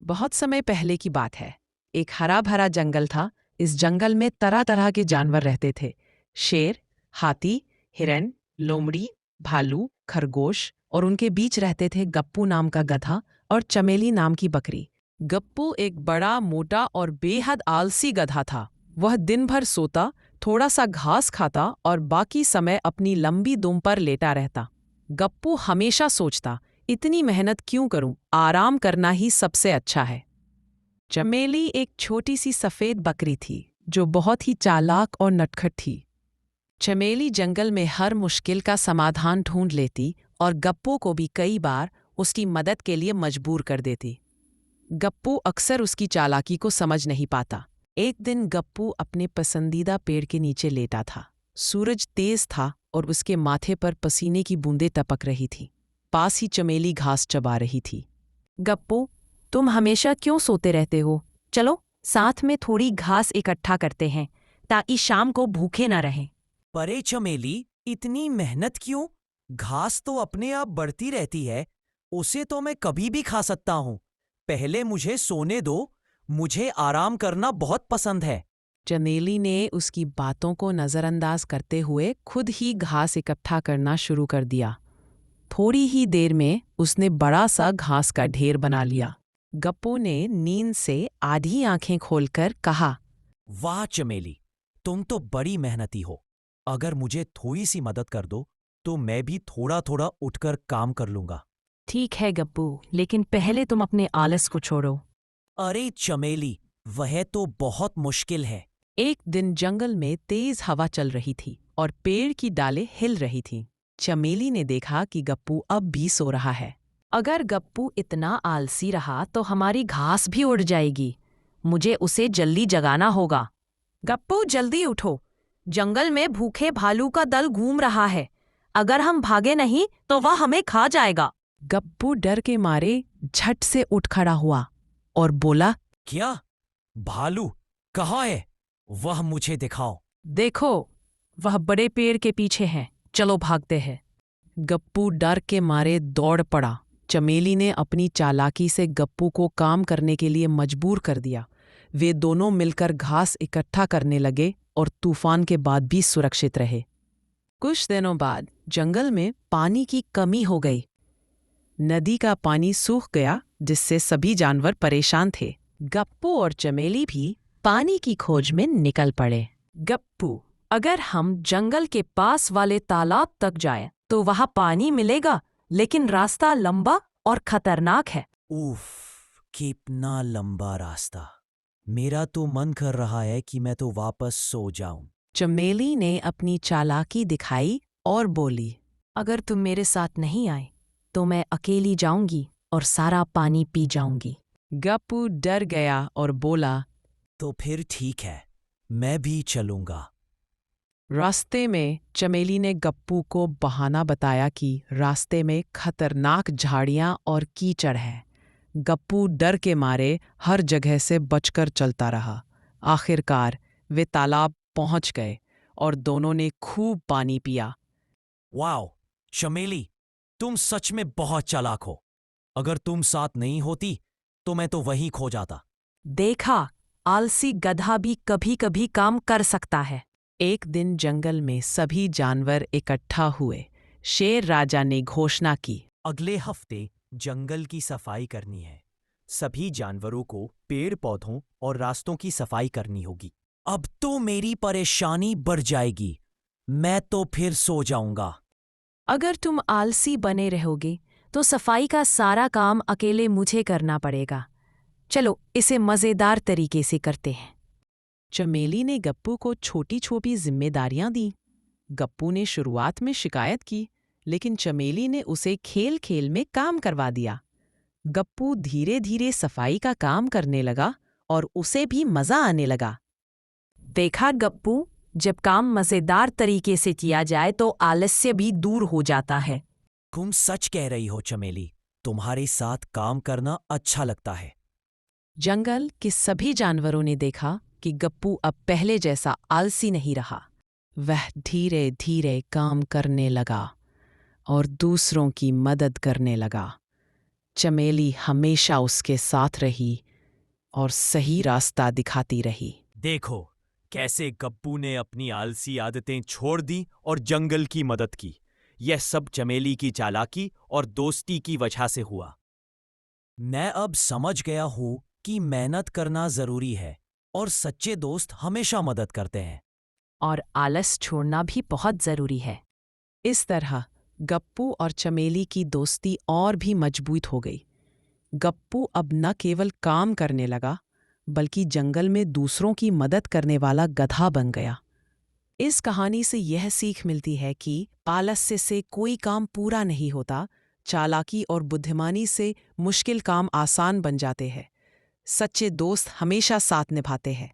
बहुत समय पहले की बात है। एक हरा भरा जंगल था। इस जंगल में तरह तरह के जानवर रहते थे। शेर, हाथी, हिरन, लोमड़ी, भालू, खरगोश और उनके बीच रहते थे गप्पू नाम का गधा और चमेली नाम की बकरी। गप्पू एक बड़ा, मोटा और बेहद आलसी गधा था। वह दिन भर सोता, थोड़ा सा घास खाता और बाकी समय अपनी लंबी दुम पर लेटा रहता। गप्पू हमेशा सोचता, इतनी मेहनत क्यों करूं, आराम करना ही सबसे अच्छा है। चमेली एक छोटी सी सफ़ेद बकरी थी जो बहुत ही चालाक और नटखट थी। चमेली जंगल में हर मुश्किल का समाधान ढूंढ लेती और गप्पू को भी कई बार उसकी मदद के लिए मजबूर कर देती। गप्पू अक्सर उसकी चालाकी को समझ नहीं पाता। एक दिन गप्पू अपने पसंदीदा पेड़ के नीचे लेटा था। सूरज तेज था और उसके माथे पर पसीने की बूंदें टपक रही थीं। पास ही चमेली घास चबा रही थी। गप्पू, तुम हमेशा क्यों सोते रहते हो? चलो साथ में थोड़ी घास इकट्ठा करते हैं ताकि शाम को भूखे न रहें। परे चमेली, इतनी मेहनत क्यों? घास तो अपने आप बढ़ती रहती है, उसे तो मैं कभी भी खा सकता हूँ। पहले मुझे सोने दो, मुझे आराम करना बहुत पसंद है। चमेली ने उसकी बातों को नज़रअंदाज करते हुए खुद ही घास इकट्ठा करना शुरू कर दिया। थोड़ी ही देर में उसने बड़ा सा घास का ढेर बना लिया। गप्पू ने नींद से आधी आंखें खोलकर कहा, वाह चमेली, तुम तो बड़ी मेहनती हो। अगर मुझे थोड़ी सी मदद कर दो तो मैं भी थोड़ा थोड़ा उठकर काम कर लूंगा। ठीक है गप्पू, लेकिन पहले तुम अपने आलस को छोड़ो। अरे चमेली, वह तो बहुत मुश्किल है। एक दिन जंगल में तेज हवा चल रही थी और पेड़ की डालें हिल रही थीं। चमेली ने देखा कि गप्पू अब भी सो रहा है। अगर गप्पू इतना आलसी रहा तो हमारी घास भी उड़ जाएगी। मुझे उसे जल्दी जगाना होगा। गप्पू, जल्दी उठो। जंगल में भूखे भालू का दल घूम रहा है। अगर हम भागे नहीं तो वह हमें खा जाएगा। गप्पू डर के मारे झट से उठ खड़ा हुआ और बोला, क्या? भालू कहाँ है? वह मुझे दिखाओ। देखो, वह बड़े पेड़ के पीछे हैं। चलो भागते हैं। गप्पू डर के मारे दौड़ पड़ा। चमेली ने अपनी चालाकी से गप्पू को काम करने के लिए मजबूर कर दिया। वे दोनों मिलकर घास इकट्ठा करने लगे और तूफान के बाद भी सुरक्षित रहे। कुछ दिनों बाद जंगल में पानी की कमी हो गई। नदी का पानी सूख गया, जिससे सभी जानवर परेशान थे। गप्पू और चमेली भी पानी की खोज में निकल पड़े। गप्पू, अगर हम जंगल के पास वाले तालाब तक जाएं तो वहां पानी मिलेगा, लेकिन रास्ता लंबा और खतरनाक है। उफ, कितना लंबा रास्ता। मेरा तो मन कर रहा है कि मैं तो वापस सो जाऊं। चमेली ने अपनी चालाकी दिखाई और बोली, अगर तुम मेरे साथ नहीं आए तो मैं अकेली जाऊंगी और सारा पानी पी जाऊंगी। गप्पू डर गया और बोला, तो फिर ठीक है, मैं भी चलूंगा। रास्ते में चमेली ने गप्पू को बहाना बताया कि रास्ते में खतरनाक झाड़ियां और कीचड़ है। गप्पू डर के मारे हर जगह से बचकर चलता रहा। आखिरकार वे तालाब पहुंच गए और दोनों ने खूब पानी पिया। वाओ चमेली, तुम सच में बहुत चालाक हो। अगर तुम साथ नहीं होती तो मैं तो वहीं खो जाता। देखा, आलसी गधा भी कभी कभी काम कर सकता है। एक दिन जंगल में सभी जानवर इकट्ठा हुए। शेर राजा ने घोषणा की, अगले हफ्ते जंगल की सफाई करनी है। सभी जानवरों को पेड़ पौधों और रास्तों की सफाई करनी होगी। अब तो मेरी परेशानी बढ़ जाएगी। मैं तो फिर सो जाऊंगा। अगर तुम आलसी बने रहोगे तो सफाई का सारा काम अकेले मुझे करना पड़ेगा। चलो इसे मज़ेदार तरीके से करते हैं। चमेली ने गप्पू को छोटी छोटी जिम्मेदारियां दी। गप्पू ने शुरुआत में शिकायत की, लेकिन चमेली ने उसे खेल खेल में काम करवा दिया। गप्पू धीरे धीरे सफाई का काम करने लगा और उसे भी मजा आने लगा। देखा गप्पू, जब काम मज़ेदार तरीके से किया जाए तो आलस्य भी दूर हो जाता है। तुम सच कह रही हो चमेली, तुम्हारे साथ काम करना अच्छा लगता है। जंगल के सभी जानवरों ने देखा कि गप्पू अब पहले जैसा आलसी नहीं रहा। वह धीरे धीरे काम करने लगा और दूसरों की मदद करने लगा। चमेली हमेशा उसके साथ रही और सही रास्ता दिखाती रही। देखो कैसे गप्पू ने अपनी आलसी आदतें छोड़ दी और जंगल की मदद की। यह सब चमेली की चालाकी और दोस्ती की वजह से हुआ। मैं अब समझ गया हूं कि मेहनत करना जरूरी है और सच्चे दोस्त हमेशा मदद करते हैं। और आलस छोड़ना भी बहुत जरूरी है। इस तरह गप्पू और चमेली की दोस्ती और भी मजबूत हो गई। गप्पू अब न केवल काम करने लगा, बल्कि जंगल में दूसरों की मदद करने वाला गधा बन गया। इस कहानी से यह सीख मिलती है कि आलस्य से कोई काम पूरा नहीं होता, चालाकी और बुद्धिमानी से मुश्किल काम आसान बन जाते हैं। सच्चे दोस्त हमेशा साथ निभाते हैं।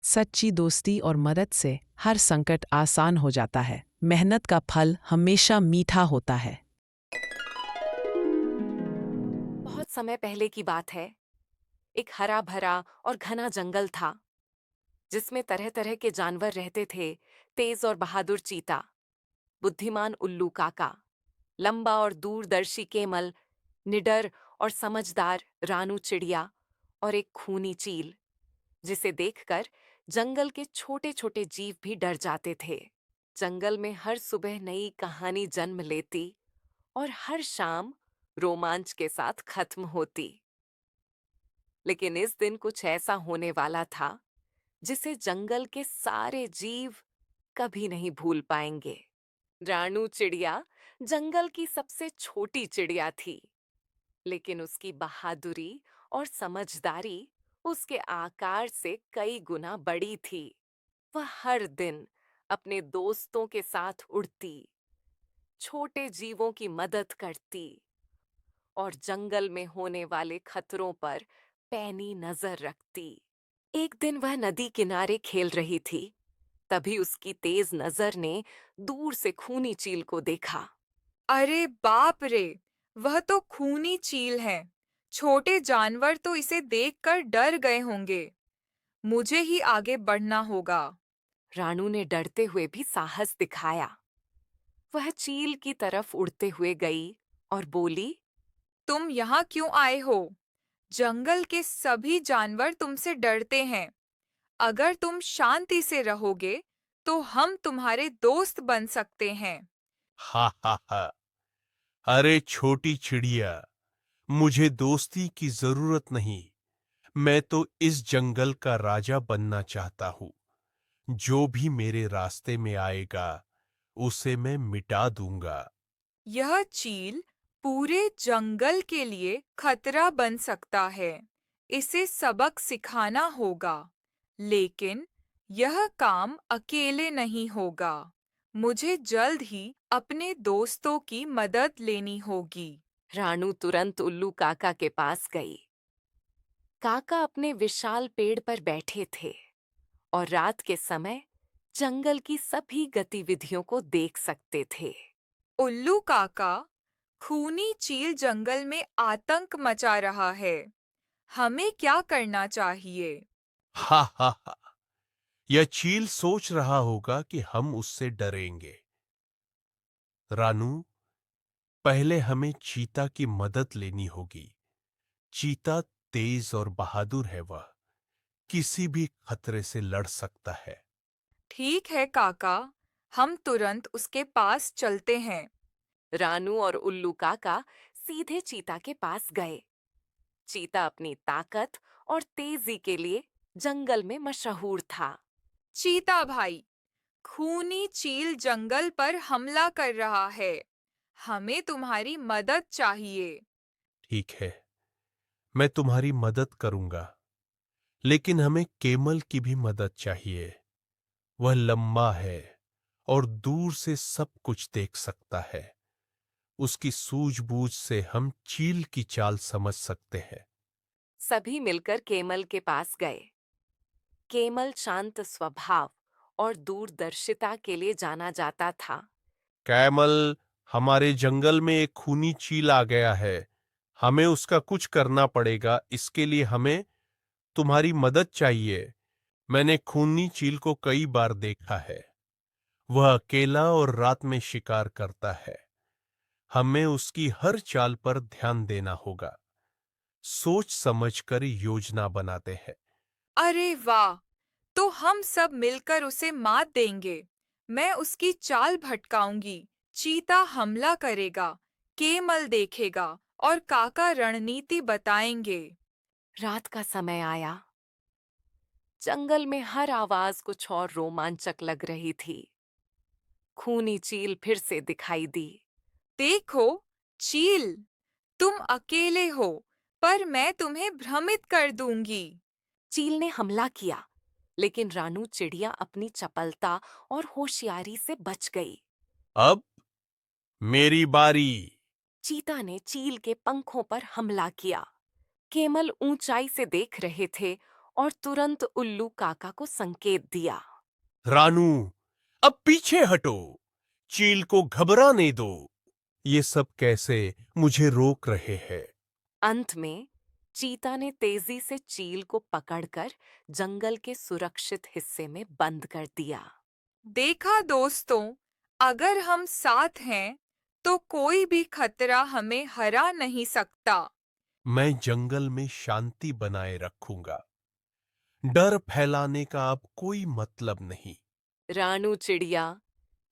सच्ची दोस्ती और मदद से हर संकट आसान हो जाता है। मेहनत का फल हमेशा मीठा होता है। बहुत समय पहले की बात है। एक हरा भरा और घना जंगल था जिसमें तरह तरह के जानवर रहते थे। तेज और बहादुर चीता, बुद्धिमान उल्लू काका, लंबा और दूरदर्शी केमल, निडर और समझदार रानू चिड़िया और एक खूनी चील जिसे देखकर जंगल के छोटे छोटे जीव भी डर जाते थे। जंगल में हर सुबह नई कहानी जन्म लेती और हर शाम रोमांच के साथ खत्म होती। लेकिन इस दिन कुछ ऐसा होने वाला था जिसे जंगल के सारे जीव कभी नहीं भूल पाएंगे। रानू चिड़िया जंगल की सबसे छोटी चिड़िया थी, लेकिन उसकी बहादुरी और समझदारी उसके आकार से कई गुना बड़ी थी। वह हर दिन अपने दोस्तों के साथ उड़ती, छोटे जीवों की मदद करती और जंगल में होने वाले खतरों पर पैनी नजर रखती। एक दिन वह नदी किनारे खेल रही थी। तभी उसकी तेज नजर ने दूर से खूनी चील को देखा। अरे बाप रे! वह तो खूनी चील है। छोटे जानवर तो इसे देखकर डर गए होंगे। मुझे ही आगे बढ़ना होगा। रानू ने डरते हुए भी साहस दिखाया। वह चील की तरफ उड़ते हुए गई और बोली, तुम यहाँ क्यों आए हो? जंगल के सभी जानवर तुमसे डरते हैं। अगर तुम शांति से रहोगे, तो हम तुम्हारे दोस्त बन सकते हैं। हा हा हा। अरे छोटी चिड़िया, मुझे दोस्ती की जरूरत नहीं। मैं तो इस जंगल का राजा बनना चाहता हूँ। जो भी मेरे रास्ते में आएगा उसे मैं मिटा दूंगा। यह चील पूरे जंगल के लिए खतरा बन सकता है। इसे सबक सिखाना होगा। लेकिन यह काम अकेले नहीं होगा। मुझे जल्द ही अपने दोस्तों की मदद लेनी होगी। रानू तुरंत उल्लू काका के पास गई। काका अपने विशाल पेड़ पर बैठे थे और रात के समय जंगल की सभी गतिविधियों को देख सकते थे। उल्लू काका, खूनी चील जंगल में आतंक मचा रहा है। हमें क्या करना चाहिए? हा हा हा। यह चील सोच रहा होगा कि हम उससे डरेंगे। रानू, पहले हमें चीता की मदद लेनी होगी। चीता तेज और बहादुर है। वह किसी भी खतरे से लड़ सकता है। ठीक है काका, हम तुरंत उसके पास चलते हैं। रानू और उल्लू काका सीधे चीता के पास गए। चीता अपनी ताकत और तेजी के लिए जंगल में मशहूर था। चीता भाई, खूनी चील जंगल पर हमला कर रहा है। हमें तुम्हारी मदद चाहिए। ठीक है, मैं तुम्हारी मदद करूंगा, लेकिन हमें केमल की भी मदद चाहिए। वह लंबा है और दूर से सब कुछ देख सकता है। उसकी सूझबूझ से हम चील की चाल समझ सकते हैं। सभी मिलकर केमल के पास गए। केमल शांत स्वभाव और दूरदर्शिता के लिए जाना जाता था। कैमल, हमारे जंगल में एक खूनी चील आ गया है। हमें उसका कुछ करना पड़ेगा। इसके लिए हमें तुम्हारी मदद चाहिए। मैंने खूनी चील को कई बार देखा है। वह अकेला और रात में शिकार करता है। हमें उसकी हर चाल पर ध्यान देना होगा। सोच समझकर योजना बनाते हैं। अरे वाह! तो हम सब मिलकर उसे मात देंगे। मैं उसकी चाल भटकाऊंगी, चीता हमला करेगा, केमल देखेगा और काका रणनीति बताएंगे। रात का समय आया। जंगल में हर आवाज कुछ और रोमांचक लग रही थी। खूनी चील फिर से दिखाई दी। देखो, चील, तुम अकेले हो, पर मैं तुम्हें भ्रमित कर दूंगी। चील ने हमला किया, लेकिन रानू चिड़िया अपनी चपलता और होशियारी से बच गई। अब मेरी बारी। चीता ने चील के पंखों पर हमला किया। केमल ऊंचाई से देख रहे थे और तुरंत उल्लू काका को संकेत दिया। रानू, अब पीछे हटो। चील को घबराने दो। ये सब कैसे मुझे रोक रहे हैं? अंत में चीता ने तेजी से चील को पकड़कर जंगल के सुरक्षित हिस्से में बंद कर दिया। देखा दोस्तों, अगर हम साथ हैं, तो कोई भी खतरा हमें हरा नहीं सकता। मैं जंगल में शांति बनाए रखूंगा। डर फैलाने का अब कोई मतलब नहीं। रानू चिड़िया,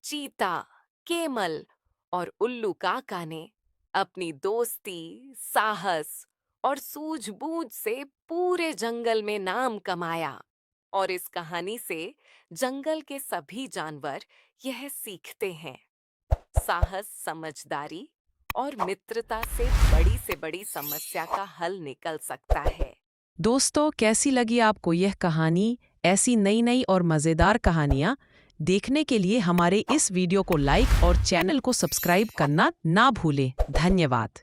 चीता, केमल और उल्लू काका ने अपनी दोस्ती, साहस और सूझबूझ से पूरे जंगल में नाम कमाया। और इस कहानी से जंगल के सभी जानवर यह सीखते हैं, साहस, समझदारी और मित्रता से बड़ी समस्या का हल निकल सकता है। दोस्तों, कैसी लगी आपको यह कहानी? ऐसी नई नई और मज़ेदार कहानियाँ देखने के लिए हमारे इस वीडियो को लाइक और चैनल को सब्सक्राइब करना ना भूलें। धन्यवाद।